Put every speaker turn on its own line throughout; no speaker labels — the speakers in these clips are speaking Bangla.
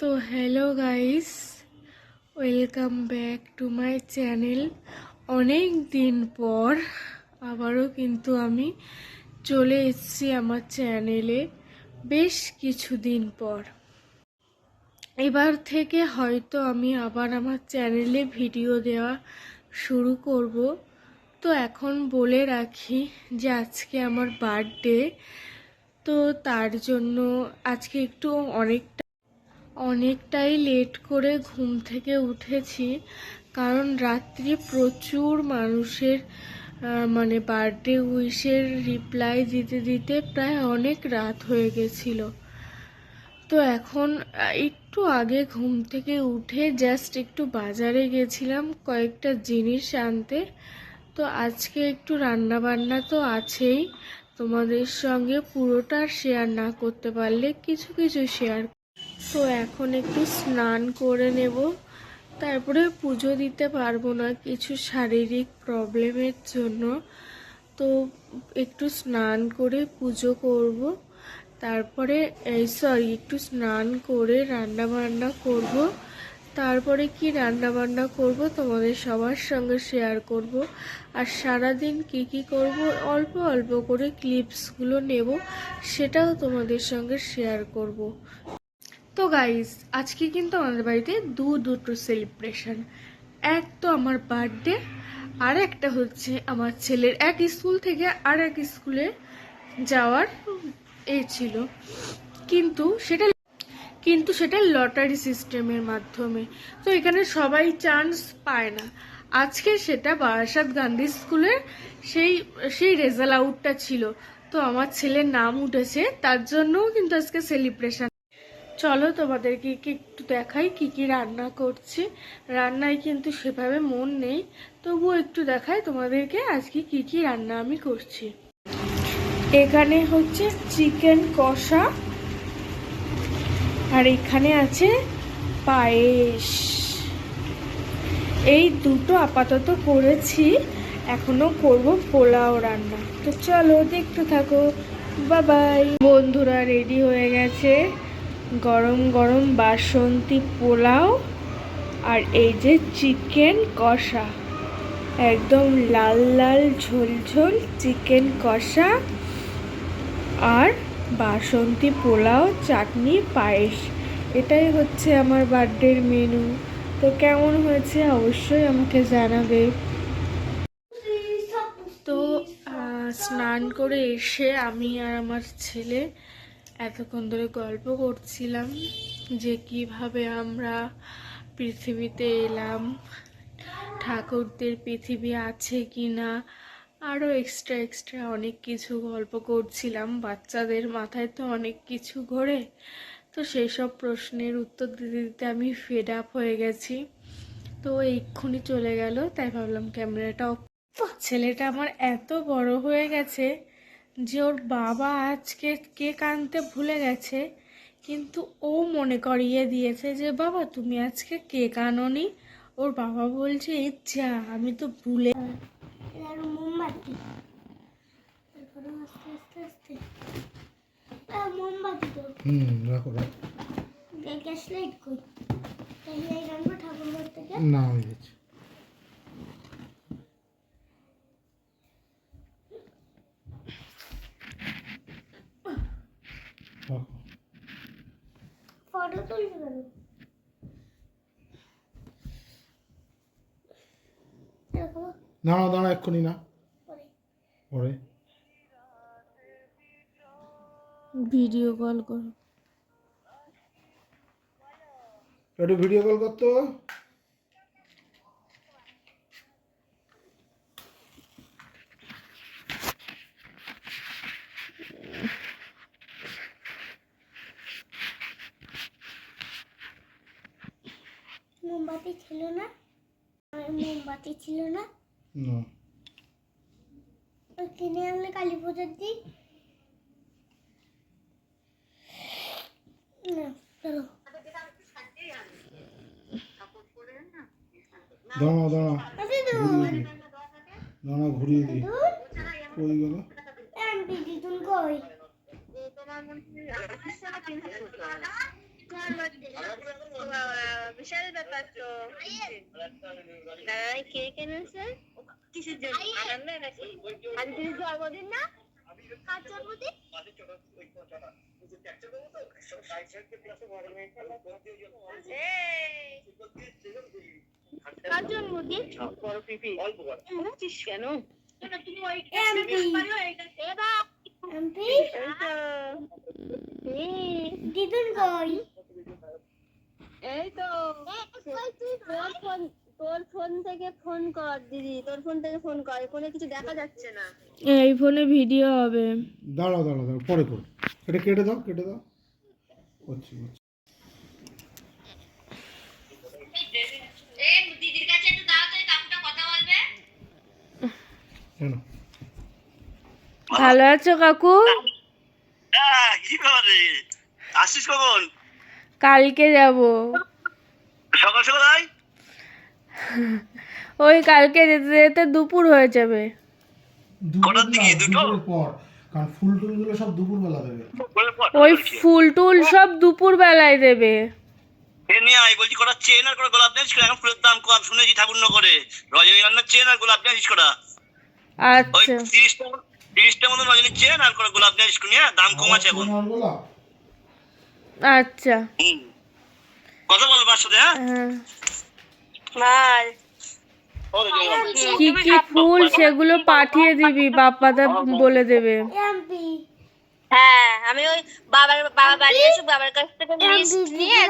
তো hello guys, welcome back to my channel. অনেক দিন পর আবারও কিন্তু আমি চলে এসেছি আমার চ্যানেলে, বেশ কিছুদিন পর। এবার থেকে হয়তো আমি আবার আমার চ্যানেলে ভিডিও দেওয়া শুরু করব। তো এখন বলে রাখি যে আজকে আমার বার্থডে, তো তার জন্য আজকে একটু অনেকটাই লেট করে ঘুম থেকে উঠেছি, কারণ রাত্রি প্রচুর মানুষের মানে বার্থডে উইশের রিপ্লাই দিতে দিতে প্রায় অনেক রাত হয়ে গেছিল। তো এখন একটু আগে ঘুম থেকে উঠে জাস্ট একটু বাজারে গেছিলাম কয়েকটা জিনিস আনতে। তো আজকে একটু রান্না বান্না তো আছেই, তোমাদের সঙ্গে পুরোটা শেয়ার না করতে পারলে কিছু কিছু শেয়ার। তো এখন একটু স্নান করে নেব, তারপরে পুজো দিতে পারবো না কিছু শারীরিক প্রবলেমের জন্য। তো একটু স্নান করে পুজো করব, তারপরে একটু স্নান করে রান্না বান্না করব। তারপরে কি রান্না বান্না করব তোমাদের সবার সঙ্গে শেয়ার করব। আর সারাদিন কি কি করব অল্প অল্প করে ক্লিপসগুলো নেব, সেটাও তোমাদের সঙ্গে শেয়ার করব। তো গাইস, আজকে কিন্তু আমাদের বাড়িতে দুটো সেলিব্রেশন। এক তো আমার বার্থডে, আর একটা হচ্ছে আমার ছেলের এক স্কুল থেকে আর এক স্কুলে যাওয়ার ছিল, কিন্তু সেটা লটারি সিস্টেমের মাধ্যমে। তো এখানে সবাই চান্স পায় না। আজকে সেটা বারাসাত গান্ধী স্কুলের সেই রেজাল্ট আউটটা ছিল। তো আমার ছেলের নাম উঠেছে, তার জন্যও কিন্তু আজকে সেলিব্রেশন। চলো তোমাদেরকে একটু দেখাই কি কি রান্না করছি। রান্নায় কিন্তু সেভাবে মন নেই, তবুও একটু দেখাই তোমাদেরকে আজকে কি কি রান্না আমি করছি। এখানে হচ্ছে চিকেন কষা, আর এখানে আছে পায়েস। এই দুটো আপাতত করেছি, এখনো করব পোলাও রান্না। তো চলো দেখতে থাকো, বাই। বন্ধুরা, রেডি হয়ে গেছে গরম গরম বাসন্তী পোলাও, আর এই যে চিকেন কষা, একদম লাল লাল ঝোল ঝোল চিকেন কষা, আর বাসন্তী পোলাও, চাটনি, পায়েস। এটাই হচ্ছে আমার বার্থডের মেনু। তো কেমন হয়েছে অবশ্যই আমাকে জানাবে। তো স্নান করে এসে আমি আর আমার ছেলে এতক্ষণ ধরে গল্প করছিলাম যে কিভাবে আমরা পৃথিবীতে এলাম, ঠাকুরদের পৃথিবী আছে কি না, আরও এক্সট্রা অনেক কিছু গল্প করছিলাম। বাচ্চাদের মাথায় তো অনেক কিছু ঘোরে, তো সেই সব প্রশ্নের উত্তর দিতে দিতে আমি ফেড আপ হয়ে গেছি। তো এক্ষুনি চলে গেল, তাই ভাবলাম ক্যামেরাটা অফ। ছেলেটা আমার এত বড় হয়ে গেছে যে ওর বাবা আজকে কেক আনতে ভুলে গেছে, কিন্তু ও মনে করিয়ে দিয়েছে যে বাবা তুমি আজকে কেক আনোনি। ওর বাবা বলছে যা, আমি তো ভুলে। মোমবাতি, মোমবাতি তো রাখো রাখো। গ্যাস লাইট কই? গ্যাস লাইট আনবো ঠাকুর ঘর থেকে। না হয়ে গেছে। ফটো তুলবি কেন? না দাঁড়া, এক্ষুনি না, পরে ভিডিও কল করো। একটু ভিডিও কল করতো। মোমবাতি ছিল না? মোমবাতি ছিল না? না, কিনে আনলে কালী পুজোর দিন। দাঁড়া দাঁড়া দাঁড়া, ঘুরিয়ে দিই। কই গেল? কই?
বিশাল ব্যাপার তো। কে কিনেছে? কিসের জন্য? আনন্দ নাকি? আন্টির জন্মদিন না? কার জন্মদিন? কার জন্মদিন? কেন? দিদুন কই? এই তো তোর ফোন থেকে ফোন কর দিদি, তোর ফোন থেকে ফোন কর, ফোনে কিছু দেখা যাচ্ছে না।
এই ফোনে ভিডিও হবে।
দাঁড়াও দাঁড়াও দাঁড়াও, পরে করো। এটা কেটে দাও, কেটে দাও। করছি করছি।
দিদির কাছে একটু দাও তো, এই কাকুটা কথা বলবে।
কেন?
ভালো আছো কাকু?
কি করে আসিস কখন?
কালকে যাব।
সকাল সকাল আয়।
ওই কালকে যেতে যেতে দুপুর হয়ে যাবে।
কটার দিকে?
দুপুরের পর, কারণ ফুল টুলগুলো সব দুপুরবেলা দেবে।
ওই ফুল টুল সব দুপুর বেলায় দেবে।
নিয়ে আয় বলছি। কটা চেন আর কটা গোলাপ জানিস? এখন ফুলের দাম কম শুনেছি ঠাকুরনগরে। রজনীগন্ধার চেন আর গোলাপ জানিস কটা? ওই
আচ্ছা
30টা মতো রজনীর চেন আর কটা গোলাপ জানিস নিয়ে দাম কম আছে এখন।
আচ্ছা
কথা বল বাস সাথে। হ্যাঁ
হ্যাঁ কি কি ফুল সেগুলো পাঠিয়ে দিবি, বাপ্পাদা বলে দেবে।
হ্যাঁ আমি ওই বাবা বাড়ি আসুক, বাবার কাছ থেকে লিস্ট নিয়ে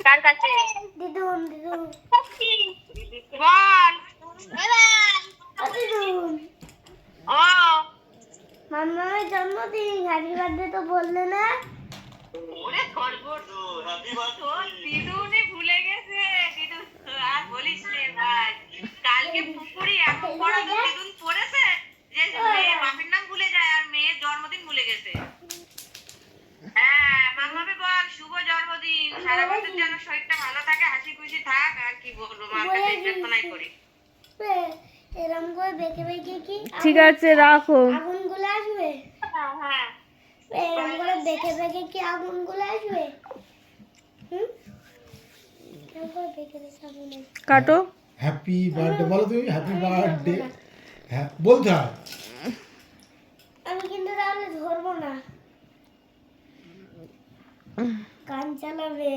কার কাছে? দিদুন বল। ও মামার জন্মদিন, হ্যাপি বার্থডে তো বললে না? ওরে খরগোশ, হ্যাপি বার্থডে। দিদুনি ভুলে গেছে। দিদুন আর বলিস রে ভাই, কালকে পুকুরি এখন পড়া তো দিদুন পড়েছে যে বাপের নাম ভুলে যায় আর মেয়ের জন্মদিন ভুলে গেছে। হ্যাঁ মামাকে বল শুভ জন্মদিন, সারা বছর যেন শরীরটা ভালো থাকে, হাসি খুশি থাক। আর কি বলবো, মার কাছে প্রার্থনাই করি। এরকম করে বেঁকে বেঁকে কি
ঠিক আছে রাখো।
আগুনগুলো আসবে? হ্যাঁ এরকম করে বেঁকে বেঁকে কি আগুনগুলো আসবে?
কাটো।
হ্যাপি বার্থডে বলো তুমি, হ্যাপি বার্থডে। হ্যাঁ বলতে হয়।
আমি কিন্তু তাহলে ধরবো না, কান চালাবে।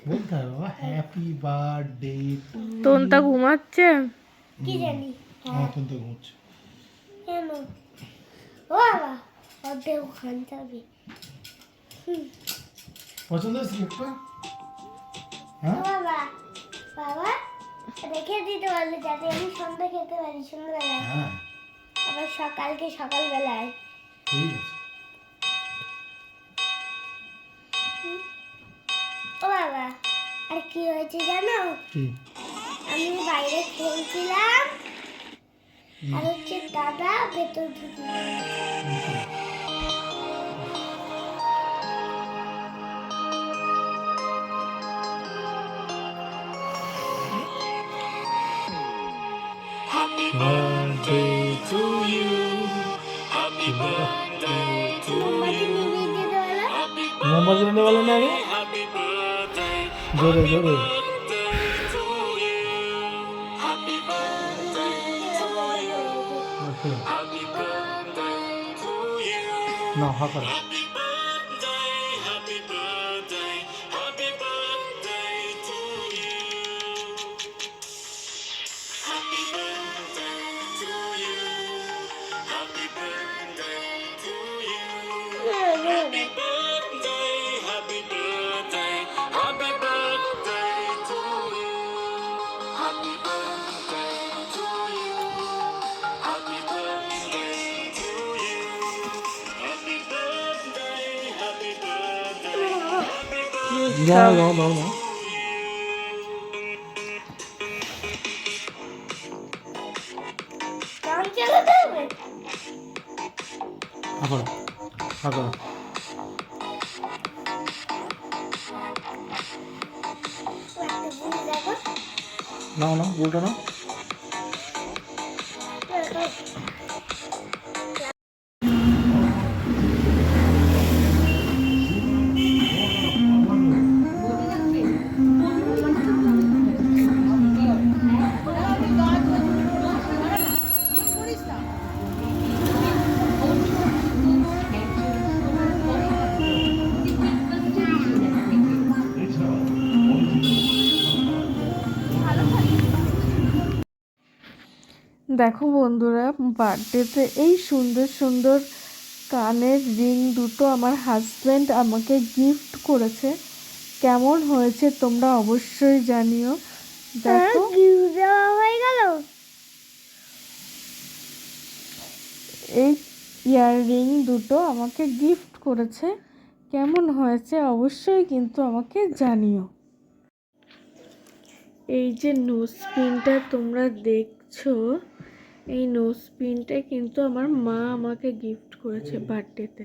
বলতে হয় বাবা, হ্যাপি বার্থডে টু।
তোনটা ঘুমাচ্ছে
কি জানি।
হ্যাঁ তুমি তো ঘুমোচ্ছ।
কেন? ও বাবা ওদের কান চালাবে।
পছন্দ হয়েছে একটা?
ও
হ্যাঁ
বাবা বাবা রেখে দিতে পারলে যাতে আমি সন্ধ্যা খেতে পারি সন্ধ্যাবেলায়,
হ্যাঁ
আবার সকালকে সকালবেলায়।
ঠিক আছে।
ও বাবা আর কি হয়েছে জানো? আমি বাইরে খেলছিলাম আর হচ্ছে দাদা ভেতর ঢুকলো।
Happy birthday to you. Happy birthday to you. मोमबत्ती लेने वाला ना है? जोरे जोरे। Okay. ना हाँ करो। No, no, no, no.
কান চালাতে হবে?
আবার আবার
একটা ভুল দেখো।
না না উল্টো না।
দেখো বন্ধুরা, বার্থডেতে এই সুন্দর সুন্দর কানের রিং দুটো আমার হাজব্যান্ড আমাকে গিফট করেছে। কেমন হয়েছে তোমরা অবশ্যই জানিও। দেখো
হয়ে গেল।
এই ইয়াররিং দুটো আমাকে গিফট করেছে, কেমন হয়েছে অবশ্যই কিন্তু আমাকে জানিও। এই যে নোজ পিনটা তোমরা দেখছো, এই নোজ পিনটা কিন্তু আমার মা আমাকে গিফট করেছে বার্থডেতে।